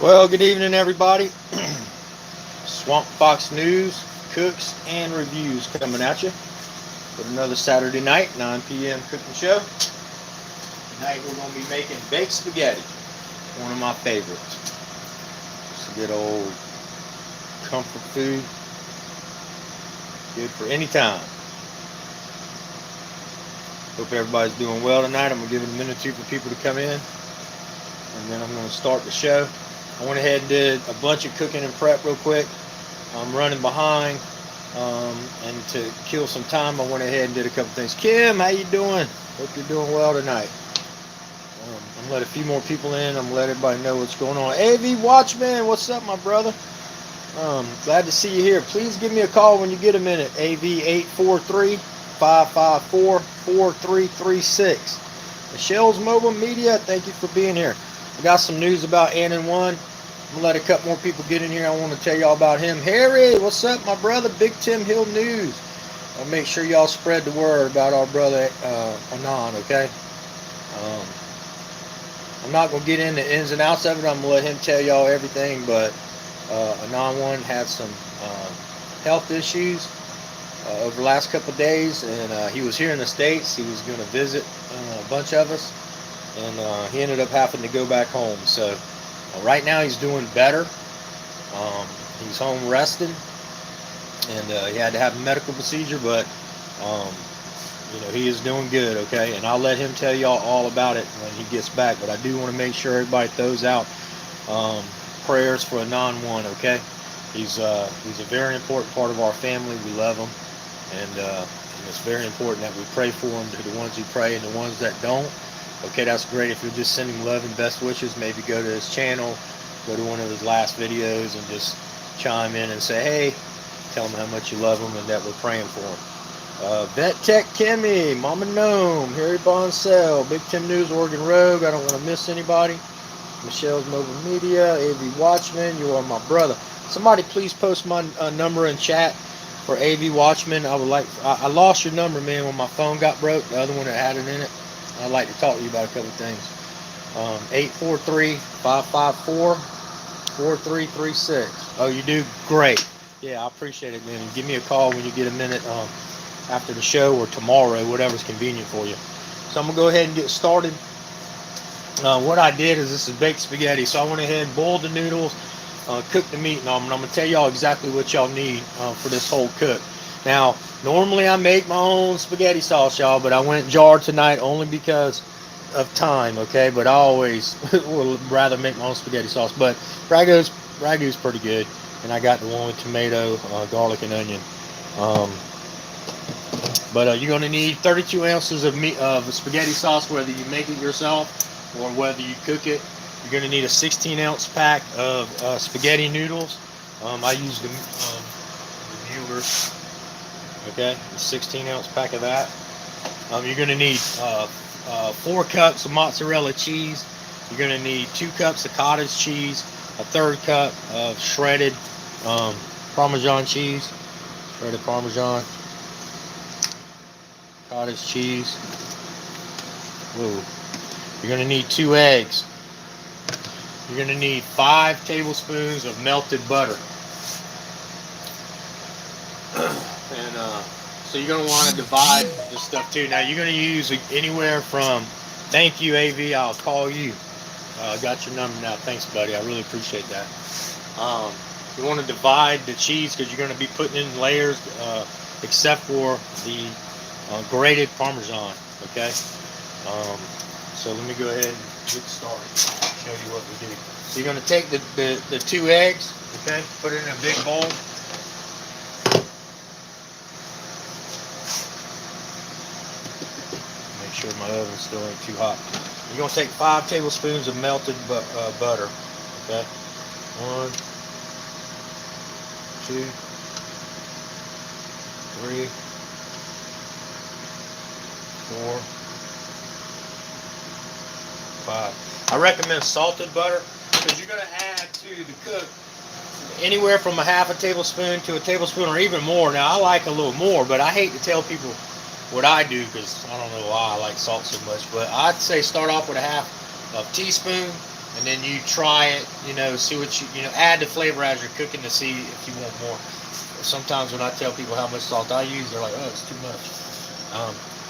Well, good evening, everybody. Swamp Fox News, cooks, and reviews coming at you with another Saturday night, 9 p.m. cooking show. Tonight we're going to be making baked spaghetti, one of my favorites. Just a good old comfort food, good for any time. Hope everybody's doing well tonight. I'm going to give it a minute or two for people to come in, and then I'm going to start the show. I went ahead and did a bunch of cooking and prep real quick. I'm running behind, and to kill some time, I went ahead and did a couple things. Kim, how you doing? Hope you're doing well tonight. I'm gonna let a few more people in. I'm gonna let everybody know what's going on. AV Watchman, what's up, my brother? Glad to see you here. Please give me a call when you get a minute. AV 843-554-4336. Michelle's Mobile Media, thank you for being here. I got some news about Anon One. I'm gonna let a couple more people get in here. I want to tell y'all about him. Harry, what's up, my brother? Big Tim Hill News. I'll make sure y'all spread the word about our brother Anon, okay? I'm not gonna get into ins and outs of it. I'm gonna let him tell y'all everything. But Anon One had some health issues over the last couple of days, and he was here in the States. He was gonna visit a bunch of us, and he ended up having to go back home. So right now he's doing better. He's home resting, and he had to have a medical procedure, but he is doing good, okay? And I'll let him tell y'all all about it when he gets back. But I do want to make sure everybody throws out prayers for Anon One, okay? He's a very important part of our family. We love him, and it's very important that we pray for him, to the ones who pray and the ones that don't. Okay, that's great. If you'll just send him love and best wishes, maybe go to his channel, go to one of his last videos, and just chime in and say, hey, tell him how much you love him and that we're praying for him. Vet Tech Kimmy, Mama Gnome, Harry Bonsell, Big Tim News, Oregon Rogue, I don't want to miss anybody. Michelle's Mobile Media, AV Watchman, you are my brother. Somebody please post my number in chat for AV Watchman. I lost your number, man, when my phone got broke, the other one that had it in it. I'd like to talk to you about a couple of things. 843-554-4336. Oh, you do? Great. Yeah, I appreciate it, man. Give me a call when you get a minute after the show or tomorrow, whatever's convenient for you. So I'm going to go ahead and get started. What I did is, this is baked spaghetti. So I went ahead and boiled the noodles, cooked the meat, and I'm going to tell y'all exactly what y'all need for this whole cook. Now, normally I make my own spaghetti sauce, y'all, but I went jar tonight only because of time, okay? But I always would rather make my own spaghetti sauce. But Ragu's pretty good, and I got the one with tomato, garlic, and onion. But you're going to need 32 ounces of spaghetti sauce, whether you make it yourself or whether you cook it. You're going to need a 16-ounce pack of spaghetti noodles. I use the Mueller's. Okay, a 16-ounce pack of that. You're going to need 4 cups of mozzarella cheese. You're going to need 2 cups of cottage cheese, a 1/3 cup of shredded Parmesan cheese, shredded Parmesan, cottage cheese. Whoa. You're going to need 2 eggs. You're going to need 5 tablespoons of melted butter. And so you're going to want to divide this stuff too. Now you're going to use anywhere from, thank you AV, I'll call you. I got your number now. Thanks, buddy. I really appreciate that. You want to divide the cheese because you're going to be putting in layers, except for the grated Parmesan. Okay. So let me go ahead and get started. Show you what we do. So you're going to take the 2 eggs. Okay. Put it in a big bowl. Sure my oven still ain't too hot. You're going to take 5 tablespoons of melted butter. Okay. 1, 2, 3, 4, 5. I recommend salted butter because you're going to add to the cook anywhere from a 1/2 tablespoon to a tablespoon or even more. Now I like a little more, but I hate to tell people what I do because I don't know why I like salt so much. But I'd say start off with a 1/2 teaspoon and then you try it. See what add the flavor as you're cooking to see if you want more. Sometimes when I tell people how much salt I use, they're like, "Oh, it's too much."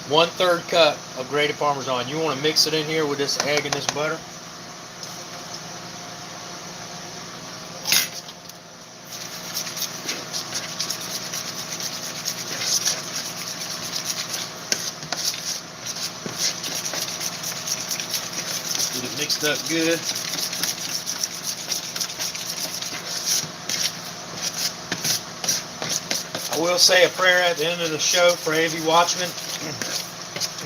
1/3 cup of grated Parmesan. You want to mix it in here with this egg and this butter. Get it mixed up good. I will say a prayer at the end of the show for AV Watchman.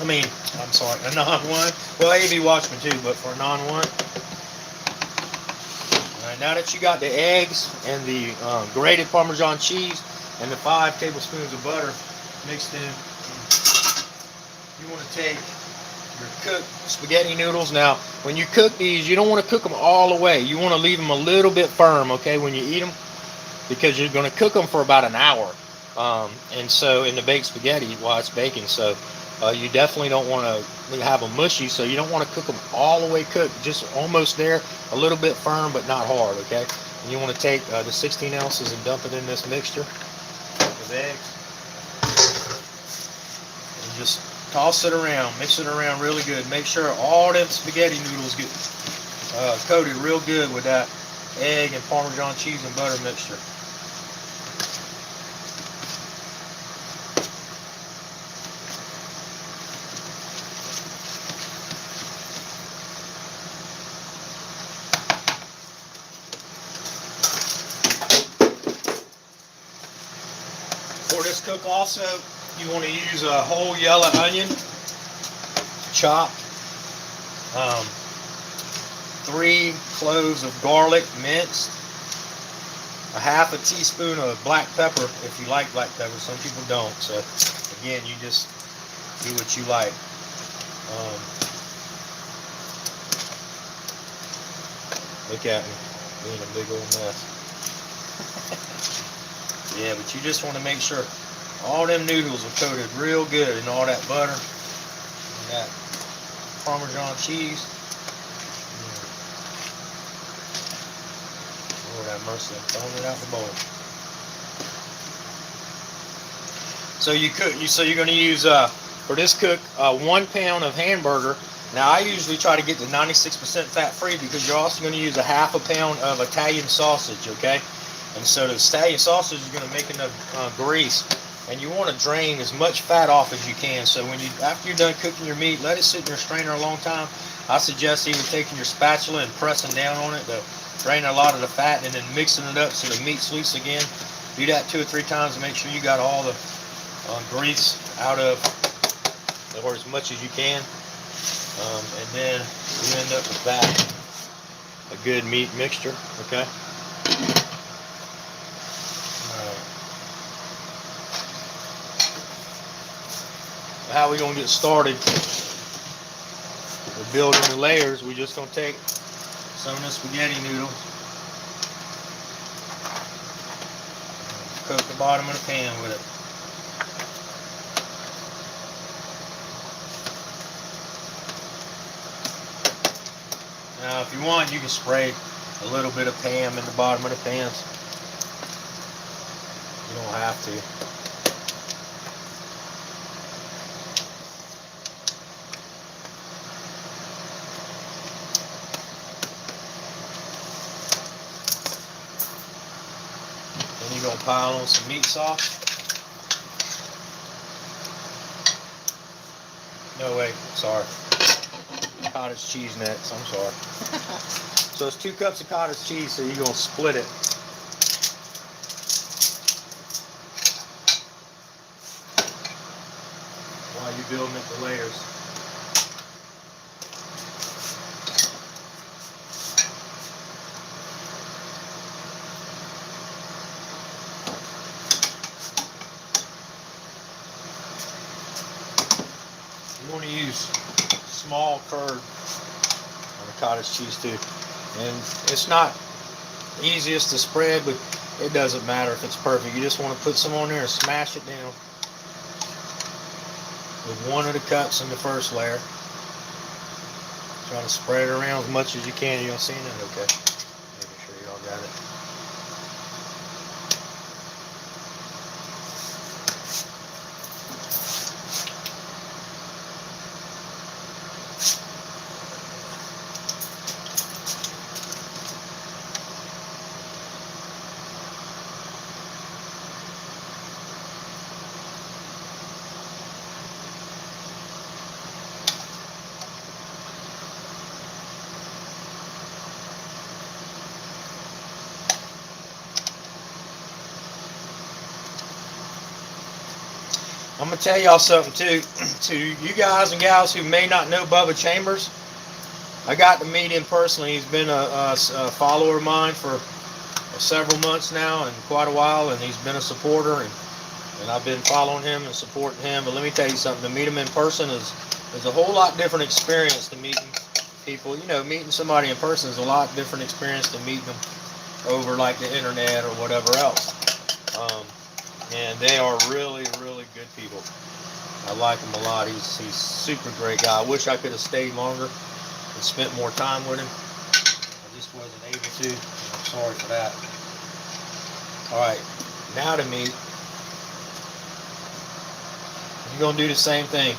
I'm sorry, a non-one. Well, AV Watchman too, but for a non-one. Alright, now that you got the eggs and the grated Parmesan cheese and the 5 tablespoons of butter mixed in, you want to take your cooked spaghetti noodles. Now, when you cook these, you don't want to cook them all the way. You want to leave them a little bit firm, okay, when you eat them, because you're going to cook them for about an hour. And so in the baked spaghetti while it's baking, so you definitely don't want to have them mushy, so you don't want to cook them all the way cooked, just almost there, a little bit firm but not hard, okay? And you want to take the 16 ounces and dump it in this mixture of eggs and just toss it around, mix it around really good. Make sure all them spaghetti noodles get coated real good with that egg and Parmesan cheese and butter mixture. For this cook also, you want to use a whole yellow onion, chopped, 3 cloves of garlic minced, a half a teaspoon of black pepper if you like black pepper. Some people don't, so again, you just do what you like. Look at me being a big old mess. Yeah, but you just want to make sure all them noodles are coated real good in all that butter and that Parmesan cheese. Lord have mercy, I'm throwing it out the bowl. So you're going to use for this cook 1 pound of hamburger. Now I usually try to get to 96% fat free, because you're also going to use a half a pound of Italian sausage, okay? And so the Italian sausage is going to make enough grease, and you want to drain as much fat off as you can. So after you're done cooking your meat, let it sit in your strainer a long time. I suggest even taking your spatula and pressing down on it to drain a lot of the fat, and then mixing it up so the meat's loose again. Do that 2 or 3 times to make sure you got all the grease out of, or as much as you can. And then you end up with that, a good meat mixture, okay? How we gonna get started? We're building the layers. We're just gonna take some of the spaghetti noodles, coat the bottom of the pan with it. Now, if you want, you can spray a little bit of Pam in the bottom of the pans. You don't have to. Then you're going to pile on some meat sauce. No, wait, sorry. Cottage cheese next, I'm sorry. So it's 2 cups of cottage cheese, so you're going to split it. While you're building up the layers. You want to use small curd on the cottage cheese too. And it's not easiest to spread, but it doesn't matter if it's perfect. You just want to put some on there and smash it down with 1 of the cups in the first layer. Trying to spread it around as much as you can. You don't see it? Okay. Making sure y'all got it. I'm gonna tell y'all something too. To you guys and gals who may not know Bubba Chambers, I got to meet him personally. He's been a follower of mine for several months now and quite a while, and he's been a supporter, and I've been following him and supporting him. But let me tell you something: to meet him in person is a whole lot different experience than meeting people. You know, meeting somebody in person is a lot different experience than meeting them over like the internet or whatever else. And they are really, really good people. I like him a lot. He's a super great guy. I wish I could have stayed longer and spent more time with him. I just wasn't able to. I'm sorry for that. All right, now to meat. You're going to do the same thing.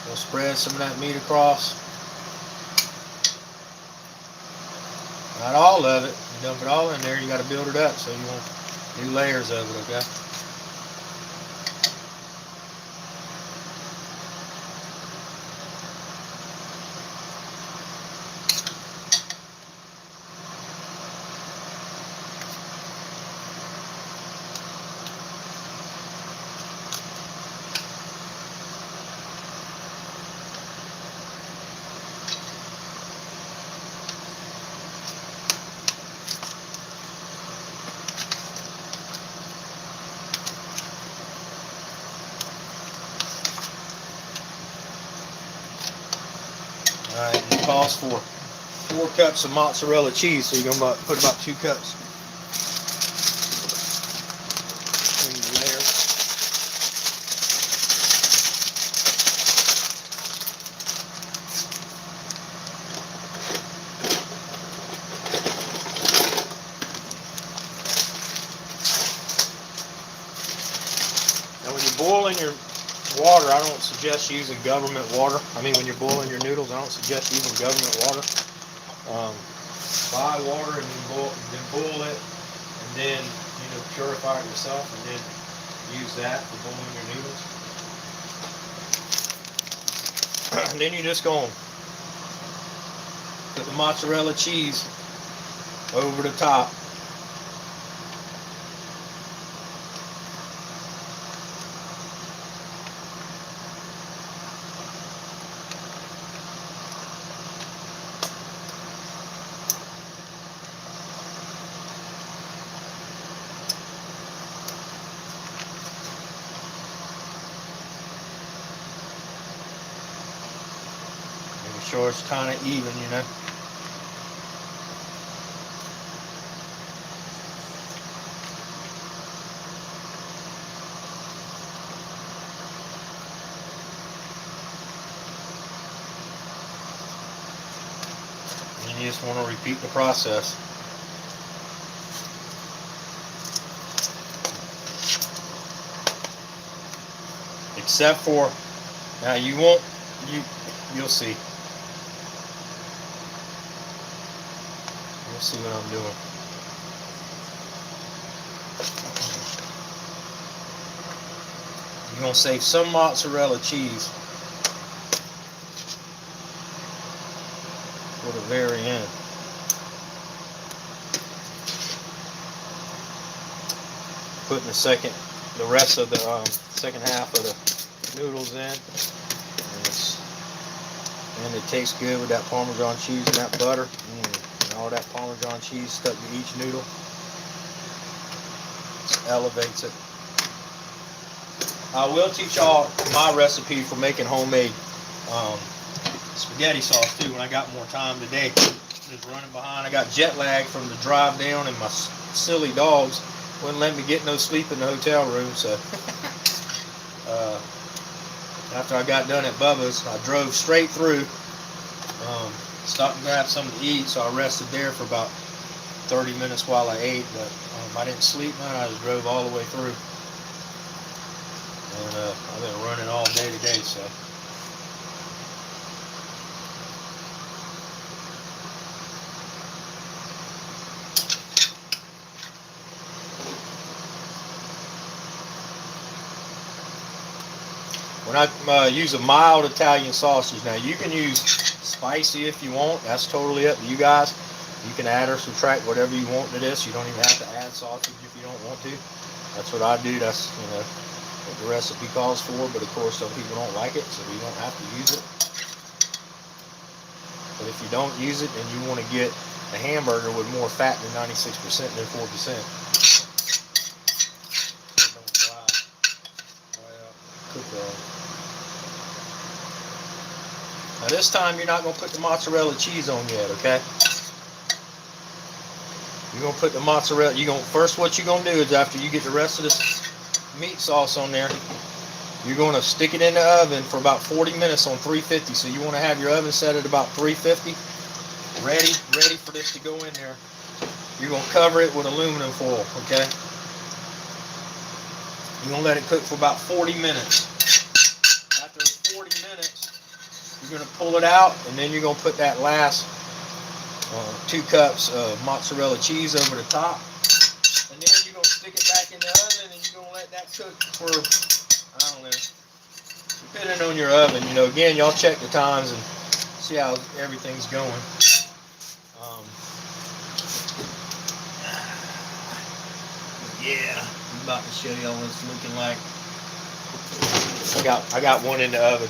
We'll spread some of that meat across. Not all of it. You dump it all in there, you got to build it up, so you want new layers of it, okay? Alright, it calls for 4 cups of mozzarella cheese, so you're going to put about 2 cups in the layer. Now when you're boiling your water, I don't suggest using government water. I mean, when you're boiling your noodles, I don't suggest using government water. Buy water and then boil it, and then purify it yourself, and then use that for boiling your noodles. And then you're just going to put the mozzarella cheese over the top. Sure it's kind of even, And you just want to repeat the process. Except for, now you'll see. See what I'm doing. You're going to save some mozzarella cheese for the very end. Putting the rest of the second half of the noodles in. And it tastes good with that Parmesan cheese and that butter. All that Parmesan cheese stuck to each noodle elevates it. I will teach y'all my recipe for making homemade spaghetti sauce too when I got more time today. Just running behind. I got jet lag from the drive down, and my silly dogs wouldn't let me get no sleep in the hotel room. So After I got done at Bubba's, I drove straight through. Stopped and grabbed something to eat, so I rested there for about 30 minutes while I ate, but I didn't sleep none. I just drove all the way through. And I've been running all day today, so. When I use a mild Italian sausage, now you can use spicy if you want. That's totally up to you guys. You can add or subtract whatever you want to this. You don't even have to add sausage if you don't want to. That's what I do. That's, you know, what the recipe calls for. But of course, some people don't like it, so you don't have to use it. But if you don't use it and you want to get a hamburger with more fat than 96% than 4%, so don't dry out, cook on. Now this time you're not going to put the mozzarella cheese on yet, okay? You're going to put the mozzarella, first what you're going to do is after you get the rest of this meat sauce on there, you're going to stick it in the oven for about 40 minutes on 350. So you want to have your oven set at about 350, ready for this to go in there. You're going to cover it with aluminum foil, okay? You're going to let it cook for about 40 minutes. After 40 minutes, you're going to pull it out, and then you're going to put that last 2 cups of mozzarella cheese over the top. And then you're going to stick it back in the oven, and you're going to let that cook for, I don't know, depending on your oven. You know, again, y'all check the times and see how everything's going. Yeah, I'm about to show y'all what it's looking like. I got one in the oven.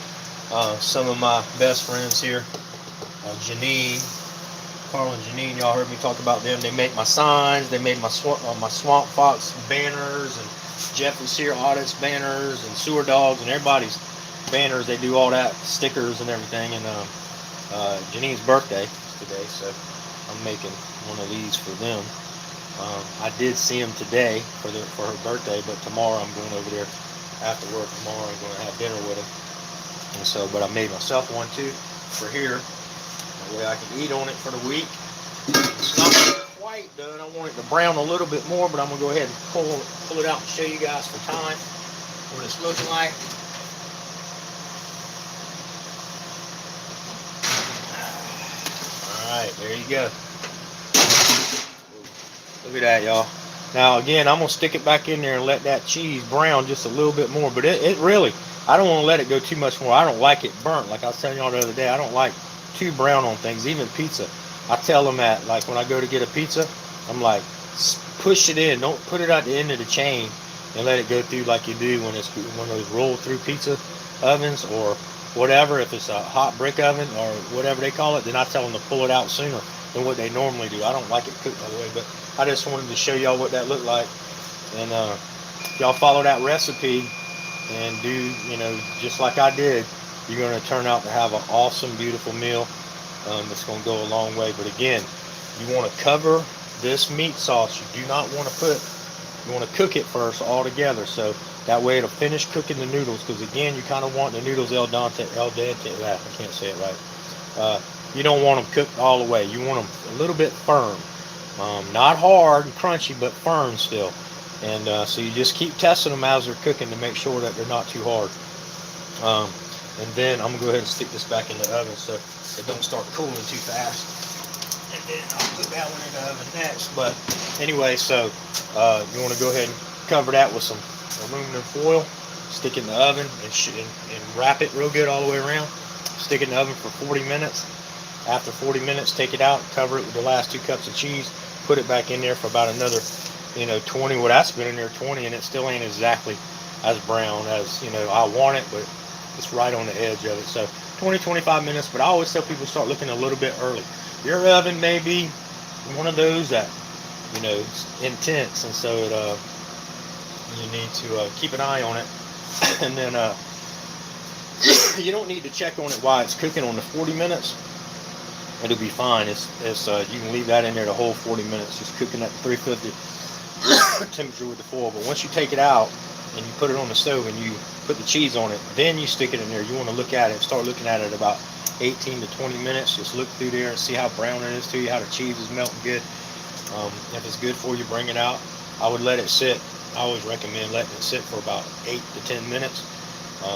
Some of my best friends here, Janine, Carl and Janine, y'all heard me talk about them. They make my signs. They made my Swamp Fox banners, and Jeffrey's Here Audits banners, and Sewer Dogs, and everybody's banners. They do all that, stickers and everything. And Janine's birthday is today, so I'm making one of these for them. I did see him today for her birthday, but tomorrow I'm going over there after work. Tomorrow I'm going to have dinner with him. And so, but I made myself one too for here. That way I can eat on it for the week. It's not quite done. I want it to brown a little bit more, but I'm going to go ahead and pull it out and show you guys for time what it's looking like. Alright, there you go. Look at that, y'all. Now again, I'm going to stick it back in there and let that cheese brown just a little bit more. But it really, I don't want to let it go too much more. I don't like it burnt. Like I was telling y'all the other day, I don't like too brown on things. Even pizza. I tell them that, like when I go to get a pizza, I'm like, push it in. Don't put it at the end of the chain and let it go through like you do when it's one of those roll through pizza ovens or whatever. If it's a hot brick oven or whatever they call it, then I tell them to pull it out sooner than what they normally do. I don't like it cooked that way, but I just wanted to show y'all what that looked like. And y'all follow that recipe and do, you know, just like I did, you're going to turn out to have an awesome, beautiful meal. It's going to go a long way. But again, you want to cover this meat sauce. You do not want to you want to cook it first all together. So that way it'll finish cooking the noodles. Because again, you kind of want the noodles al dente. I can't say it right. You don't want them cooked all the way. You want them a little bit firm. Not hard and crunchy, but firm still. And so you just keep testing them as they're cooking to make sure that they're not too hard. And then I'm going to go ahead and stick this back in the oven so it don't start cooling too fast. And then I'll put that one in the oven next. But anyway, so you want to go ahead and cover that with some aluminum foil. Stick it in the oven and wrap it real good all the way around. Stick it in the oven for 40 minutes. After 40 minutes, take it out, cover it with the last 2 cups of cheese. Put it back in there for about another, 20. Well, that's been in there 20, and it still ain't exactly as brown as, I want it, but it's right on the edge of it. So 20, 25 minutes, but I always tell people start looking a little bit early. Your oven may be one of those that, it's intense, and so you need to keep an eye on it. And then you don't need to check on it while it's cooking on the 40 minutes. It'll be fine. It's you can leave that in there the whole 40 minutes, just cooking at 350 temperature with the foil. But once you take it out and you put it on the stove and you put the cheese on it. Then you stick it in there. You want to look at it, start looking at it about 18 to 20 minutes. Just look through there and see how brown it is to you, how the cheese is melting good. If it's good for you, bring it out. I would let it sit. I always recommend letting it sit for about 8 to 10 minutes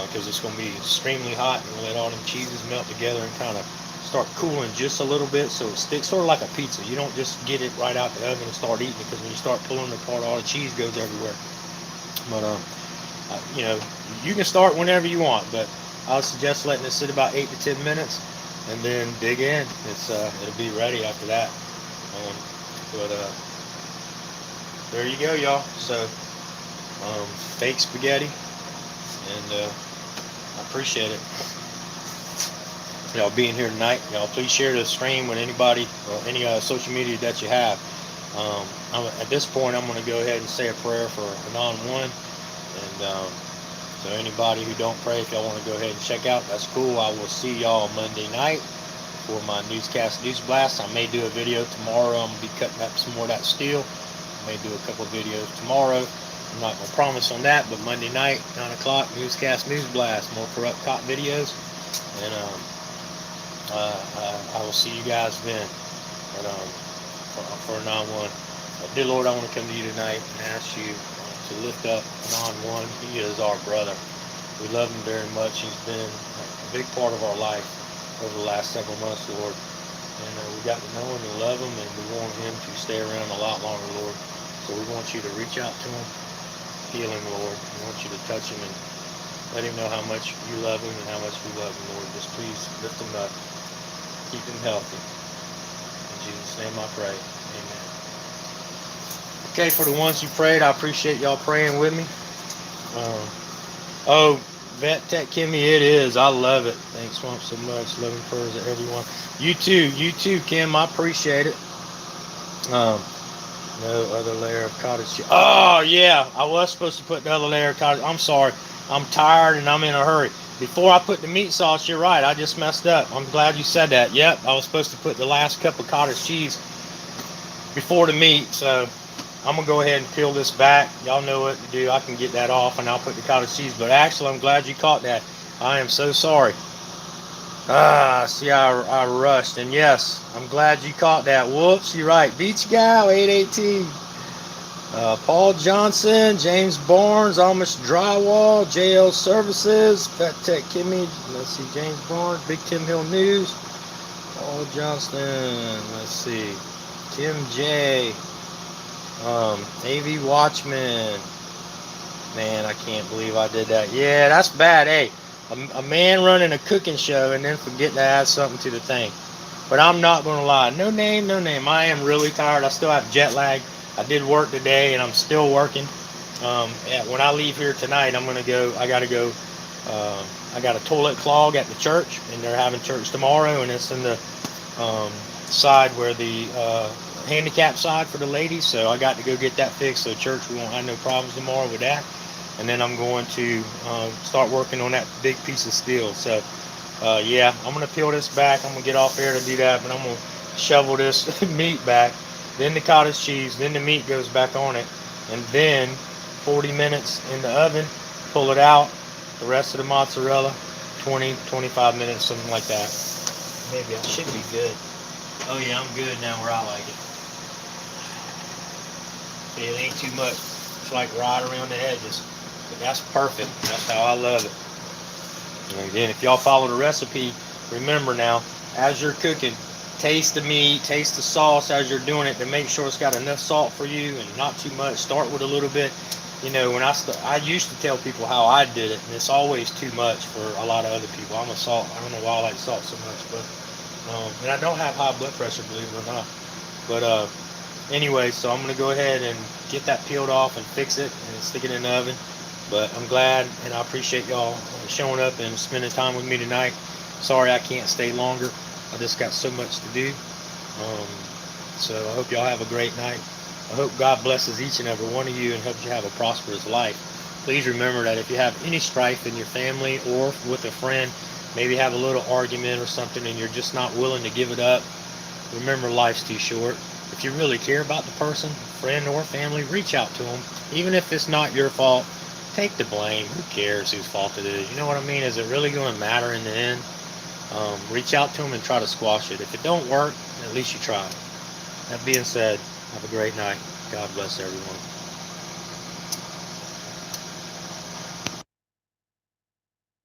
because it's going to be extremely hot, and let all them cheeses melt together and kind of start cooling just a little bit so it sticks, sort of like a pizza. You don't just get it right out the oven and start eating it, because when you start pulling it apart, all the cheese goes everywhere. But you know, you can start whenever you want, but I would suggest letting it sit about 8 to 10 minutes and then dig in. It'll be ready after that. But there you go, y'all. So fake spaghetti, and I appreciate it, y'all being here tonight. Y'all please share the stream with anybody or any social media that you have. At this point, I'm going to go ahead and say a prayer for Anon 1, and so anybody who don't pray, if y'all want to go ahead and check out, that's cool. I will see y'all Monday night for my newscast news blast. I may do a video tomorrow. I'm going to be cutting up some more of that steel. I may do a couple of videos tomorrow. I'm not going to promise on that, but Monday night, 9 o'clock, newscast news blast, more corrupt cop videos. And I will see you guys then. But for Anon 1, dear Lord, I want to come to you tonight and ask you to lift up Anon 1. He is our brother. We love him very much. He's been a big part of our life over the last several months, Lord. And we got to know him and love him, and we want him to stay around a lot longer, Lord. So we want you to reach out to him, heal him, Lord. We want you to touch him and let him know how much you love him and how much we love him, Lord. Just please lift him up. Keep him healthy. In Jesus' name I pray. Amen. Okay, for the ones who prayed, I appreciate y'all praying with me. Vet Tech Kimmy, it is. I love it. Thanks, Swamp, so much. Loving prayers to everyone. You too, Kim. I appreciate it. No other layer of cottage cheese. Oh, yeah. I was supposed to put the other layer of cottage. I'm sorry. I'm tired and I'm in a hurry. Before I put the meat sauce, you're right. I just messed up. I'm glad you said that. Yep, I was supposed to put the last cup of cottage cheese before the meat. So I'm going to go ahead and peel this back. Y'all know what to do. I can get that off and I'll put the cottage cheese. But actually, I'm glad you caught that. I am so sorry. See, I rushed. And yes, I'm glad you caught that. Whoops, you're right. Beach Gal, 818. Paul Johnson, James Barnes, Amish Drywall, JL Services, Fat Tech Kimmy, let's see, James Barnes, Big Tim Hill News, Paul Johnston, let's see, Tim J, AV Watchman. Man, I can't believe I did that. Yeah, that's bad. Hey, a man running a cooking show and then forgetting to add something to the thing. But I'm not going to lie. No name. I am really tired. I still have jet lag. I did work today and I'm still working. When I leave here tonight, I'm going to go. I got to go. I got a toilet clog at the church, and they're having church tomorrow, and it's in the side where the handicap side for the ladies. So I got to go get that fixed. So church, we won't have no problems tomorrow with that. And then I'm going to start working on that big piece of steel. So yeah, I'm going to peel this back. I'm going to get off air to do that, but I'm going to shovel this meat back. Then the cottage cheese, then the meat goes back on it, and then 40 minutes in the oven, pull it out, the rest of the mozzarella, 20-25 minutes, something like that. Maybe I should be good. Oh yeah, I'm good now where I like it. It ain't too much. It's like right around the edges, but that's perfect. That's how I love it. And again, if y'all follow the recipe, remember now, as you're cooking, taste the meat, taste the sauce as you're doing it to make sure it's got enough salt for you and not too much. Start with a little bit. You know, when I used to tell people how I did it, and it's always too much for a lot of other people. I don't know why I like salt so much, but and I don't have high blood pressure, believe it or not. But anyway, so I'm gonna go ahead and get that peeled off and fix it and stick it in the oven. But I'm glad and I appreciate y'all showing up and spending time with me tonight. Sorry I can't stay longer. I just got so much to do. So I hope y'all have a great night. I hope God blesses each and every one of you and helps you have a prosperous life. Please remember that if you have any strife in your family or with a friend, maybe have a little argument or something and you're just not willing to give it up, remember life's too short. If you really care about the person, friend or family, reach out to them. Even if it's not your fault, take the blame. Who cares whose fault it is? You know what I mean? Is it really going to matter in the end? Reach out to them and try to squash it. If it don't work, at least you tried. That being said, have a great night. God bless everyone.